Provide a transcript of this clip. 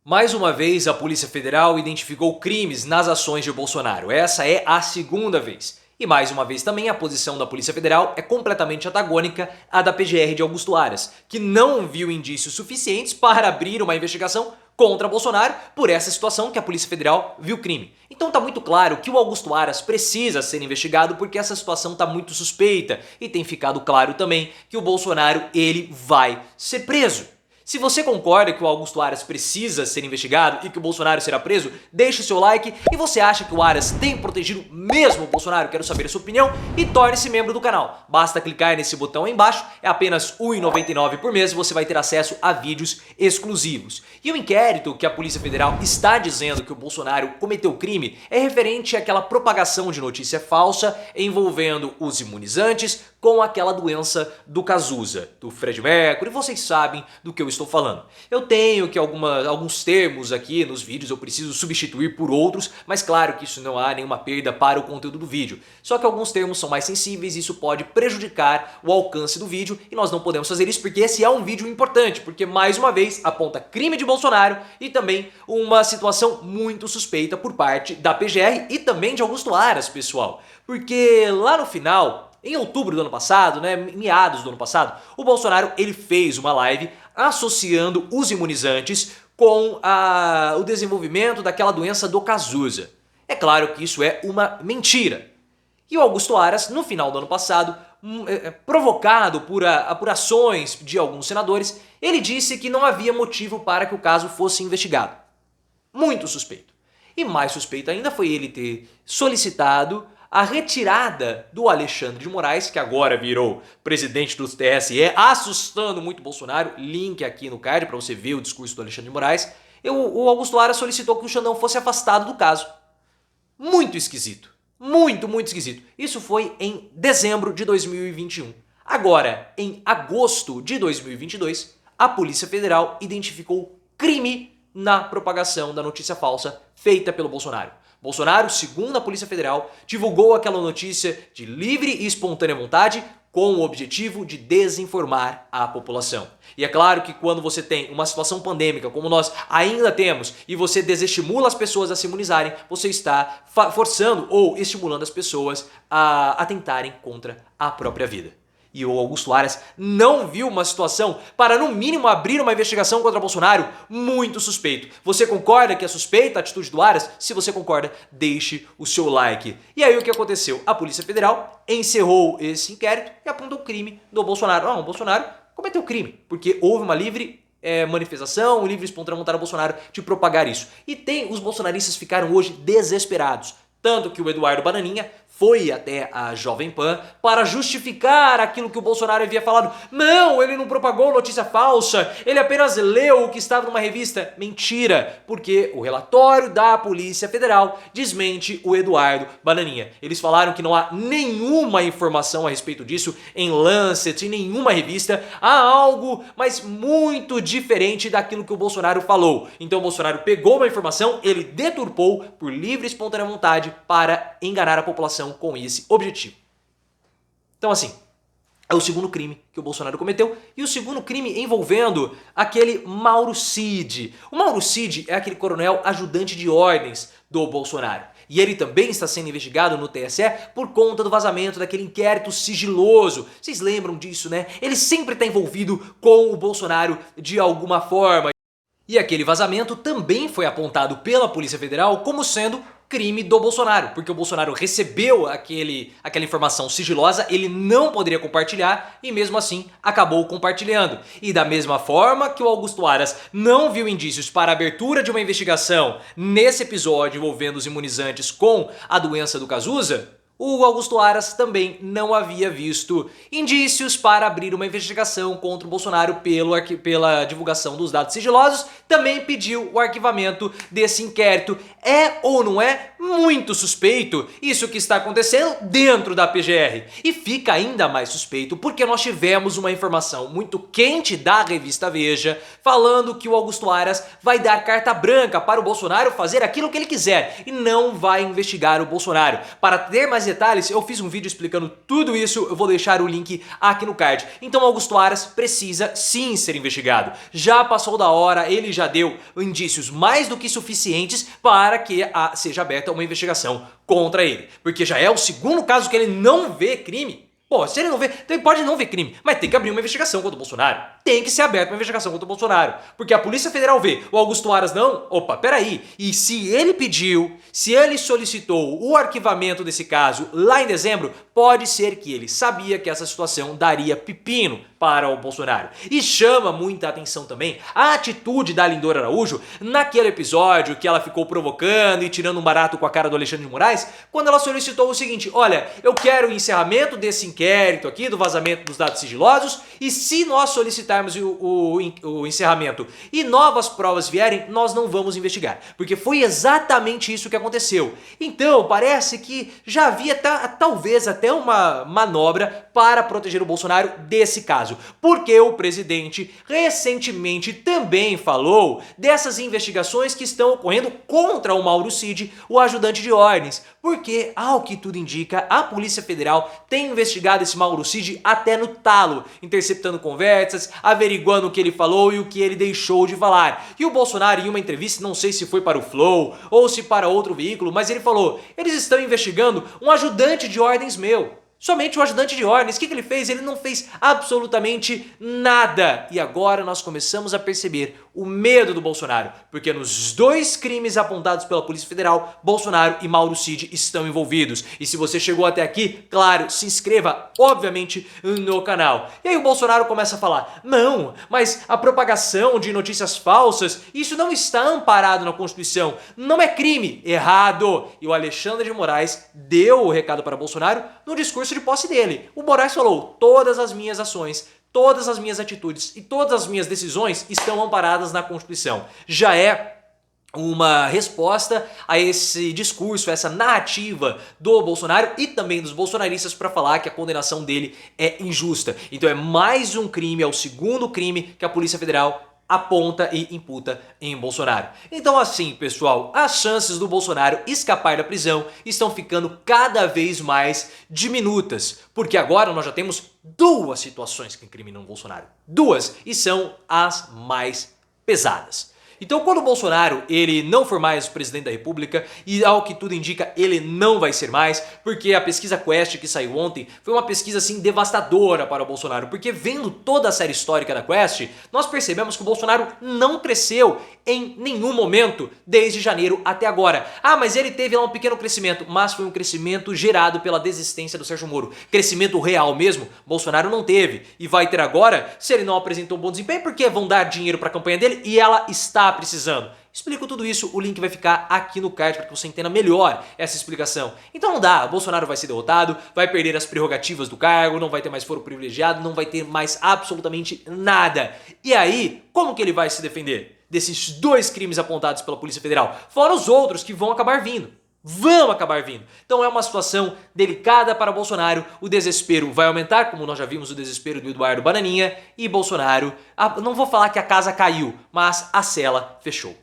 Mais uma vez, a Polícia Federal identificou crimes nas ações de Bolsonaro. Essa é a segunda vez. E mais uma vez também a posição da Polícia Federal é completamente antagônica à da PGR de Augusto Aras, que não viu indícios suficientes para abrir uma investigação contra Bolsonaro por essa situação que a Polícia Federal viu crime. Então tá muito claro que o Augusto Aras precisa ser investigado porque essa situação tá muito suspeita e tem ficado claro também que o Bolsonaro ele vai ser preso. Se você concorda que o Augusto Aras precisa ser investigado e que o Bolsonaro será preso, deixe o seu like. E você acha que o Aras tem protegido mesmo o Bolsonaro? Quero saber a sua opinião e torne-se membro do canal. Basta clicar nesse botão aí embaixo, é apenas R$ 1,99 por mês e você vai ter acesso a vídeos exclusivos. E o inquérito que a Polícia Federal está dizendo que o Bolsonaro cometeu crime é referente àquela propagação de notícia falsa envolvendo os imunizantes com aquela doença do Cazuza, do Fred Mercury. Vocês sabem do que eu estou falando. Eu tenho que alguns termos aqui nos vídeos eu preciso substituir por outros, mas claro que isso não há nenhuma perda para o conteúdo do vídeo. Só que alguns termos são mais sensíveis e isso pode prejudicar o alcance do vídeo e nós não podemos fazer isso porque esse é um vídeo importante, porque mais uma vez aponta crime de Bolsonaro e também uma situação muito suspeita por parte da PGR e também de Augusto Aras, pessoal. Porque lá no final, em outubro do ano passado, meados do ano passado, o Bolsonaro ele fez uma live associando os imunizantes com o desenvolvimento daquela doença do Cazuza. É claro que isso é uma mentira. E o Augusto Aras, no final do ano passado, provocado por apurações de alguns senadores, ele disse que não havia motivo para que o caso fosse investigado. Muito suspeito. E mais suspeito ainda foi ele ter solicitado a retirada do Alexandre de Moraes, que agora virou presidente do TSE, assustando muito Bolsonaro. Link aqui no card para você ver o discurso do Alexandre de Moraes. O Augusto Aras solicitou que o Xandão fosse afastado do caso. Muito esquisito. Muito esquisito. Isso foi em dezembro de 2021. Agora, em agosto de 2022, a Polícia Federal identificou crime na propagação da notícia falsa feita pelo Bolsonaro. Bolsonaro, segundo a Polícia Federal, divulgou aquela notícia de livre e espontânea vontade com o objetivo de desinformar a população. E é claro que quando você tem uma situação pandêmica como nós ainda temos e você desestimula as pessoas a se imunizarem, você está forçando ou estimulando as pessoas a tentarem contra a própria vida. E o Augusto Aras não viu uma situação para, no mínimo, abrir uma investigação contra Bolsonaro muito suspeito. Você concorda que é suspeita a atitude do Aras? Se você concorda, deixe o seu like. E aí o que aconteceu? A Polícia Federal encerrou esse inquérito e apontou o crime do Bolsonaro. Não, o Bolsonaro cometeu crime, porque houve uma livre manifestação, livre e espontânea vontade do Bolsonaro de propagar isso. E os bolsonaristas ficaram hoje desesperados. Tanto que o Eduardo Bananinha foi até a Jovem Pan para justificar aquilo que o Bolsonaro havia falado. Não, ele não propagou notícia falsa, ele apenas leu o que estava numa revista. Mentira, porque o relatório da Polícia Federal desmente o Eduardo Bananinha. Eles falaram que não há nenhuma informação a respeito disso em Lancet, em nenhuma revista. Há algo, mas muito diferente daquilo que o Bolsonaro falou. Então o Bolsonaro pegou uma informação, ele deturpou por livre e espontânea vontade para enganar a população com esse objetivo. Então assim, é o segundo crime que o Bolsonaro cometeu e o segundo crime envolvendo aquele Mauro Cid. O Mauro Cid é aquele coronel ajudante de ordens do Bolsonaro. E ele também está sendo investigado no TSE por conta do vazamento daquele inquérito sigiloso. Vocês lembram disso, né? Ele sempre está envolvido com o Bolsonaro de alguma forma. E aquele vazamento também foi apontado pela Polícia Federal como sendo crime do Bolsonaro, porque o Bolsonaro recebeu aquela informação sigilosa, ele não poderia compartilhar e mesmo assim acabou compartilhando. E da mesma forma que o Augusto Aras não viu indícios para a abertura de uma investigação nesse episódio envolvendo os imunizantes com a doença do Cazuza, o Augusto Aras também não havia visto indícios para abrir uma investigação contra o Bolsonaro pela divulgação dos dados sigilosos, também pediu o arquivamento desse inquérito. É ou não é muito suspeito isso que está acontecendo dentro da PGR? E fica ainda mais suspeito porque nós tivemos uma informação muito quente da revista Veja falando que o Augusto Aras vai dar carta branca para o Bolsonaro fazer aquilo que ele quiser e não vai investigar o Bolsonaro. Para ter mais detalhes, eu fiz um vídeo explicando tudo isso, eu vou deixar o link aqui no card. Então Augusto Aras precisa sim ser investigado. Já passou da hora, ele já deu indícios mais do que suficientes para que seja aberta uma investigação contra ele. Porque já é o segundo caso que ele não vê crime. Pô, se ele não vê, ele pode não ver crime, mas tem que abrir uma investigação contra o Bolsonaro. Tem que ser aberta uma investigação contra o Bolsonaro. Porque a Polícia Federal vê, o Augusto Aras não? Opa, peraí. E se ele pediu, se ele solicitou o arquivamento desse caso lá em dezembro, pode ser que ele sabia que essa situação daria pepino para o Bolsonaro. E chama muita atenção também a atitude da Lindora Araújo naquele episódio que ela ficou provocando e tirando um barato com a cara do Alexandre de Moraes, quando ela solicitou o seguinte: olha, eu quero o encerramento desse inquérito aqui do vazamento dos dados sigilosos, e se nós solicitarmos o encerramento e novas provas vierem, nós não vamos investigar. Porque foi exatamente isso que aconteceu. Então, parece que já havia talvez até uma manobra para proteger o Bolsonaro desse caso. Porque o presidente recentemente também falou dessas investigações que estão ocorrendo contra o Mauro Cid, o ajudante de ordens. Porque, ao que tudo indica, a Polícia Federal tem investigado esse Mauro Cid até no talo, interceptando conversas, averiguando o que ele falou e o que ele deixou de falar. E o Bolsonaro, em uma entrevista, não sei se foi para o Flow ou se para outro veículo, mas ele falou: eles estão investigando um ajudante de ordens meu. Somente o ajudante de ordens. O que ele fez? Ele não fez absolutamente nada. E agora nós começamos a perceber o medo do Bolsonaro, porque nos dois crimes apontados pela Polícia Federal, Bolsonaro e Mauro Cid estão envolvidos. E se você chegou até aqui, claro, se inscreva, obviamente, no canal. E aí o Bolsonaro começa a falar: não, mas a propagação de notícias falsas, isso não está amparado na Constituição, não é crime. Errado. E o Alexandre de Moraes deu o recado para Bolsonaro no discurso de posse dele. O Moraes falou: todas as minhas ações, todas as minhas atitudes e todas as minhas decisões estão amparadas na Constituição. Já é uma resposta a esse discurso, a essa narrativa do Bolsonaro e também dos bolsonaristas para falar que a condenação dele é injusta. Então é mais um crime, é o segundo crime que a Polícia Federal aponta e imputa em Bolsonaro. Então assim, pessoal, as chances do Bolsonaro escapar da prisão estão ficando cada vez mais diminutas, porque agora nós já temos duas situações que incriminam o Bolsonaro. Duas, e são as mais pesadas. Então quando o Bolsonaro ele não for mais o presidente da República, e ao que tudo indica ele não vai ser mais, porque a pesquisa Quest que saiu ontem foi uma pesquisa assim devastadora para o Bolsonaro, porque vendo toda a série histórica da Quest, nós percebemos que o Bolsonaro não cresceu em nenhum momento desde janeiro até agora. Ah, mas ele teve lá um pequeno crescimento, mas foi um crescimento gerado pela desistência do Sérgio Moro. Crescimento real mesmo, Bolsonaro não teve, e vai ter agora se ele não apresentou um bom desempenho, porque vão dar dinheiro para a campanha dele e ela está precisando. Explico tudo isso, o link vai ficar aqui no card para que você entenda melhor essa explicação. Então não dá, Bolsonaro vai ser derrotado, vai perder as prerrogativas do cargo, não vai ter mais foro privilegiado, não vai ter mais absolutamente nada. E aí, como que ele vai se defender desses dois crimes apontados pela Polícia Federal? Fora os outros que vão acabar vindo. Vão acabar vindo. Então é uma situação delicada para Bolsonaro, o desespero vai aumentar, como nós já vimos o desespero do Eduardo Bananinha, e Bolsonaro, não vou falar que a casa caiu, mas a cela fechou.